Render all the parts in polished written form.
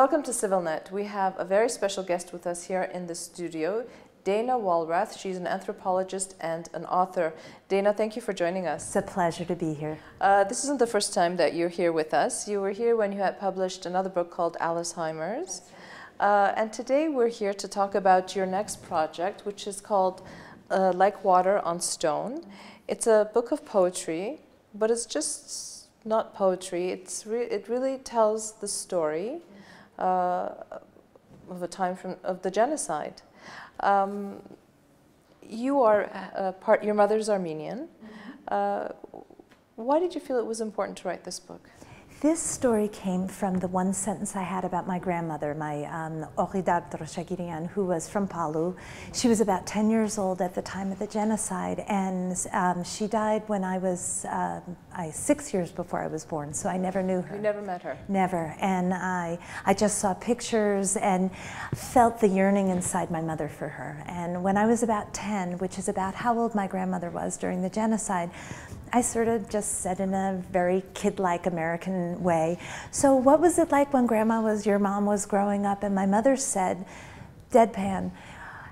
Welcome to CivilNet. We have a very special guest with us here in the studio, Dana Walrath. She's an anthropologist and an author. Dana, thank you for joining us. It's a pleasure to be here. This isn't the first time that you're here with us. You were here when you had published another book called Alzheimer's. And today we're here to talk about your next project, which is called Like Water on Stone. It's a book of poetry, but it's just not poetry. It really tells the story of a time of the genocide. You are your mother's Armenian. Why did you feel it was important to write this book? This story came from the one sentence I had about my grandmother, my who was from Palu. She was about 10 years old at the time of the genocide, and she died when I was 6 years before I was born, so I never knew her. You never met her? Never, and I just saw pictures and felt the yearning inside my mother for her. And when I was about 10, which is about how old my grandmother was during the genocide, I sort of just said in a very kid-like American way, so what was it like when your mom was growing up? And my mother said, deadpan,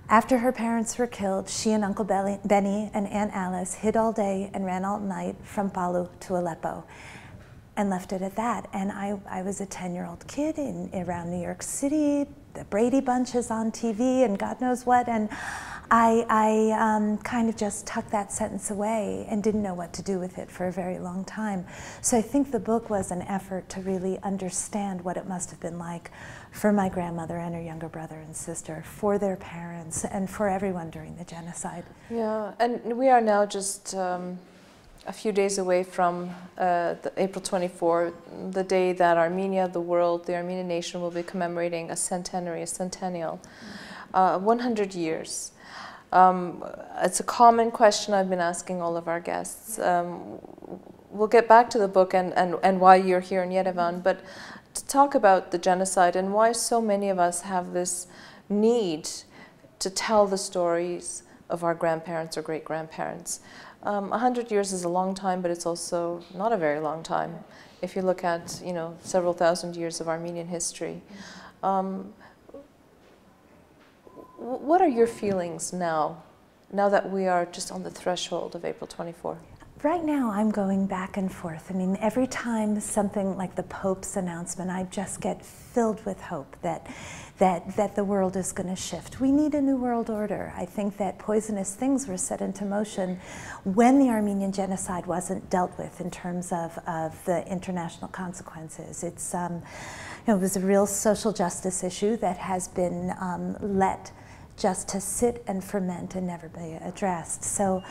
after her parents were killed, she and Uncle Benny and Aunt Alice hid all day and ran all night from Palu to Aleppo, and left it at that. And I was a 10-year-old kid around New York City, the Brady Bunch is on TV and God knows what, and I kind of just tucked that sentence away and didn't know what to do with it for a very long time. So I think the book was an effort to really understand what it must have been like for my grandmother and her younger brother and sister, for their parents, and for everyone during the genocide. Yeah, and we are now just a few days away from April 24, the day that Armenia, the world, the Armenian nation will be commemorating a centennial, 100 years. It's a common question I've been asking all of our guests. We'll get back to the book and why you're here in Yerevan, but to talk about the genocide and why so many of us have this need to tell the stories of our grandparents or great-grandparents. 100 years is a long time, but it's also not a very long time if you look at, several thousand years of Armenian history. What are your feelings now that we are just on the threshold of April 24? Right now, I'm going back and forth. I mean, every time something like the Pope's announcement, I just get filled with hope that the world is going to shift. We need a new world order. I think that poisonous things were set into motion when the Armenian genocide wasn't dealt with in terms of the international consequences. It's, it was a real social justice issue that has been let just to sit and ferment and never be addressed. So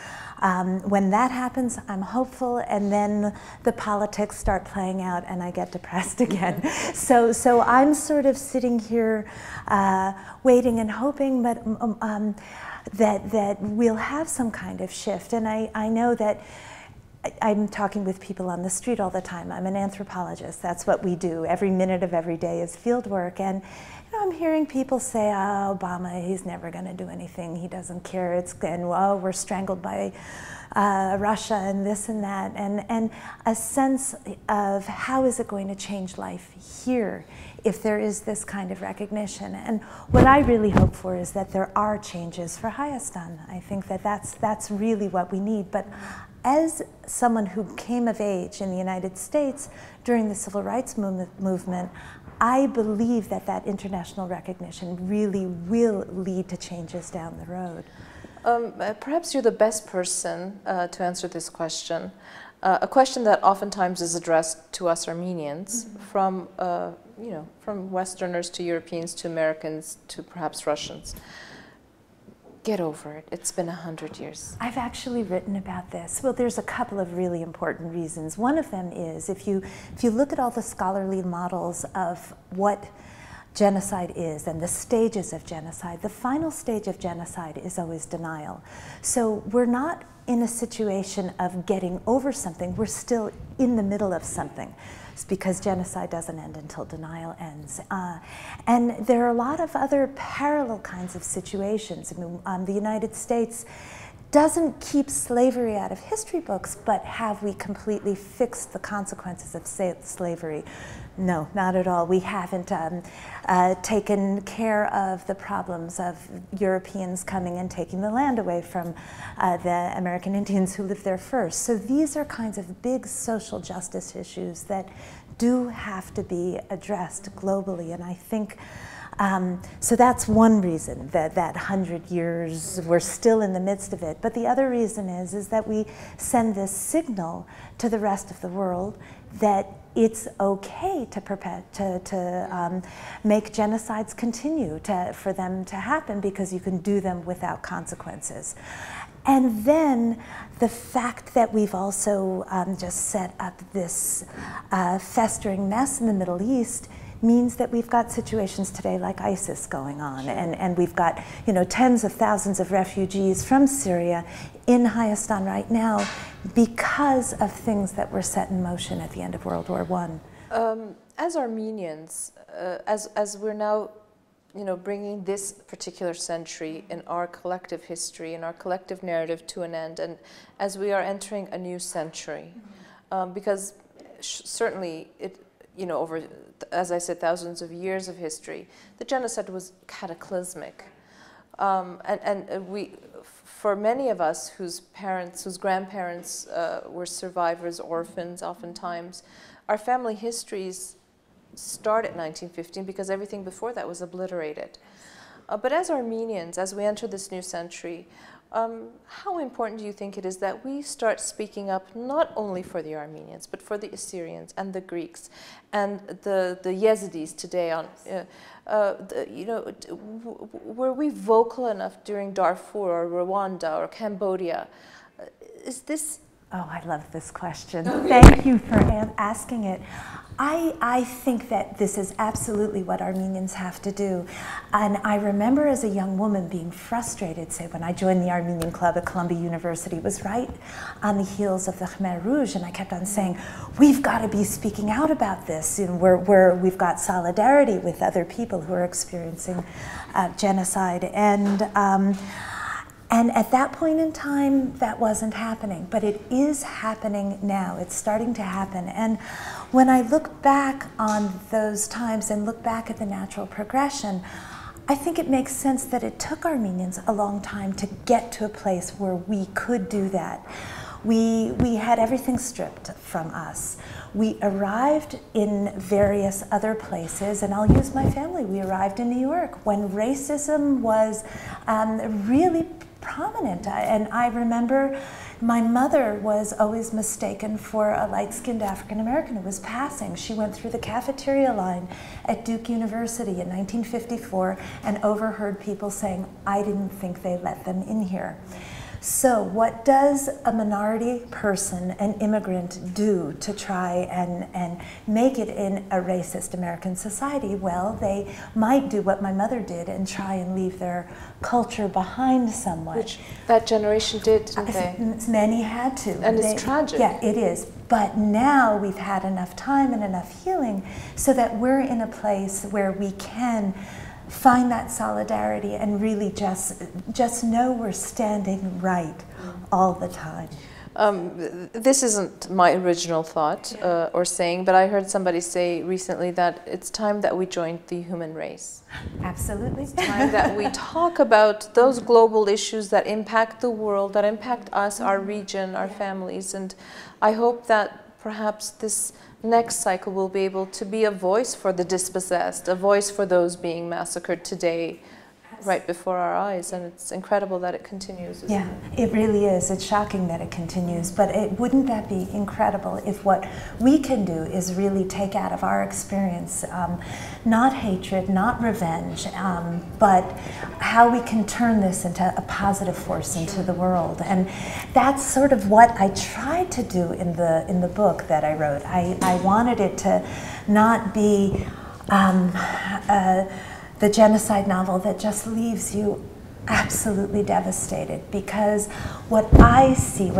when that happens, I'm hopeful, and then the politics start playing out and I get depressed again. So I'm sort of sitting here waiting and hoping that we'll have some kind of shift. And I know that I'm talking with people on the street all the time. I'm an anthropologist. That's what we do. Every minute of every day is field work. And I'm hearing people say, oh, Obama, he's never going to do anything. He doesn't care. We're strangled by Russia and this and that. And a sense of how is it going to change life here if there is this kind of recognition. And what I really hope for is that there are changes for Hayastan. I think that that's really what we need. But as someone who came of age in the United States during the Civil Rights movement, I believe that international recognition really will lead to changes down the road. Perhaps you're the best person to answer this question, a question that oftentimes is addressed to us Armenians, from Westerners to Europeans to Americans to perhaps Russians. Get over it. It's been 100 years. I've actually written about this. Well, there's a couple of really important reasons. One of them is if you look at all the scholarly models of what genocide is and the stages of genocide, the final stage of genocide is always denial. So we're not in a situation of getting over something. We're still in the middle of something. It's because genocide doesn't end until denial ends. And there are a lot of other parallel kinds of situations. I mean, the United States doesn't keep slavery out of history books, but have we completely fixed the consequences of slavery? No, not at all. We haven't taken care of the problems of Europeans coming and taking the land away from the American Indians who lived there first. So these are kinds of big social justice issues that do have to be addressed globally, and I think so that's one reason that 100 years, we're still in the midst of it. But the other reason is that we send this signal to the rest of the world that it's okay to make genocides continue, for them to happen, because you can do them without consequences. And then the fact that we've also just set up this festering mess in the Middle East means that we've got situations today like ISIS going on, and we've got, you know, tens of thousands of refugees from Syria in Hayastan right now because of things that were set in motion at the end of World War I. As Armenians, as we're now, you know, bringing this particular century in our collective history, in our collective narrative to an end, and as we are entering a new century, because certainly it, you know, over, as I said, thousands of years of history, the genocide was cataclysmic. And we, for many of us whose parents, whose grandparents were survivors, orphans oftentimes, our family histories start at 1915 because everything before that was obliterated. But as Armenians, as we enter this new century, how important do you think it is that we start speaking up not only for the Armenians, but for the Assyrians and the Greeks and the Yazidis today? You know, were we vocal enough during Darfur or Rwanda or Cambodia? Is this... Oh, I love this question. Thank you for asking it. I think that this is absolutely what Armenians have to do. And I remember as a young woman being frustrated, say, when I joined the Armenian Club at Columbia University. It was right on the heels of the Khmer Rouge, and I kept on saying, we've got to be speaking out about this. You know, we've got solidarity with other people who are experiencing genocide. And at that point in time, that wasn't happening, but it is happening now. It's starting to happen. And when I look back on those times and look back at the natural progression, I think it makes sense that it took Armenians a long time to get to a place where we could do that. We had everything stripped from us. We arrived in various other places, and I'll use my family. We arrived in New York when racism was really prominent. And I remember my mother was always mistaken for a light-skinned African-American who was passing. She went through the cafeteria line at Duke University in 1954 and overheard people saying, I didn't think they let them in here. So what does a minority person, an immigrant, do to try and make it in a racist American society? Well, they might do what my mother did and try and leave their culture behind somewhat. Which that generation did, didn't they? Many had to. And it's tragic. Yeah, it is. But now we've had enough time and enough healing so that we're in a place where we can find that solidarity and really just know we're standing right all the time. This isn't my original thought or saying, but I heard somebody say recently that it's time that we joined the human race. Absolutely. It's time that we talk about those global issues that impact the world, that impact us, our region, our families, and I hope that perhaps this next cycle will be able to be a voice for the dispossessed, a voice for those being massacred today, right before our eyes, and it's incredible that it continues. Yeah, it really is. It's shocking that it continues, but wouldn't that be incredible if what we can do is really take out of our experience, not hatred, not revenge, but how we can turn this into a positive force into the world. And that's sort of what I tried to do in the book that I wrote. I wanted it to not be the genocide novel that just leaves you absolutely devastated, because what I see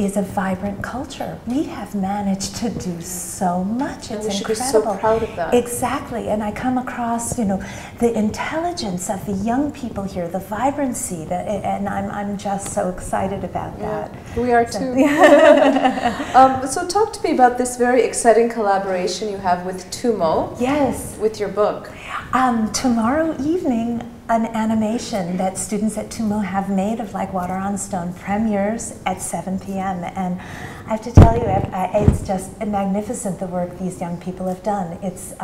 is a vibrant culture. We have managed to do so much. It's we should incredible. be so proud of that. Exactly, and I come across, you know, the intelligence of the young people here, the vibrancy, and I'm just so excited about that. We are too. So talk to me about this very exciting collaboration you have with Tumo. Yes. With your book. Tomorrow evening, an animation that students at Tumo have made of Like Water on Stone premieres at 7 p.m. And I have to tell you, it's just magnificent the work these young people have done. It's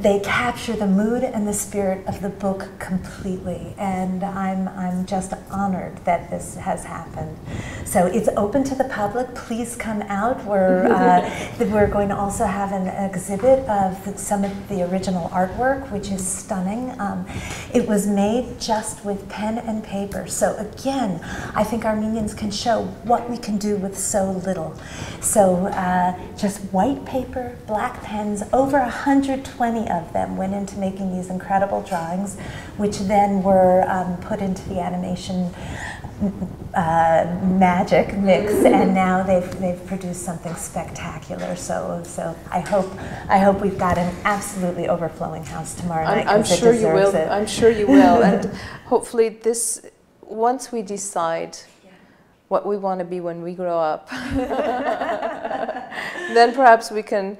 they capture the mood and the spirit of the book completely, and I'm just honored that this has happened. So it's open to the public. Please come out. We're going to also have an exhibit of some of the original artwork, which is stunning. It was made just with pen and paper. So again, I think Armenians can show what we can do with so little. So just white paper, black pens, over 120 of them went into making these incredible drawings, which then were put into the animation magic mix, and now they've produced something spectacular. So I hope we've got an absolutely overflowing house tomorrow night. I'm sure you will. I'm sure you will, and hopefully this, once we decide what we want to be when we grow up, then perhaps we can,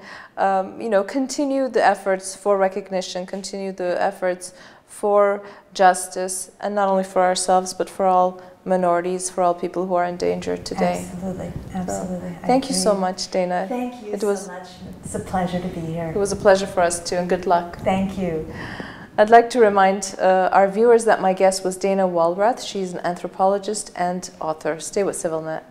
you know, continue the efforts for recognition, continue the efforts for justice, and not only for ourselves, but for all minorities, for all people who are in danger today. Absolutely, absolutely. So, thank you so much, Dana. Thank you so much. It's a pleasure to be here. It was a pleasure for us too, and good luck. Thank you. I'd like to remind our viewers that my guest was Dana Walrath. She's an anthropologist and author. Stay with CivilNet.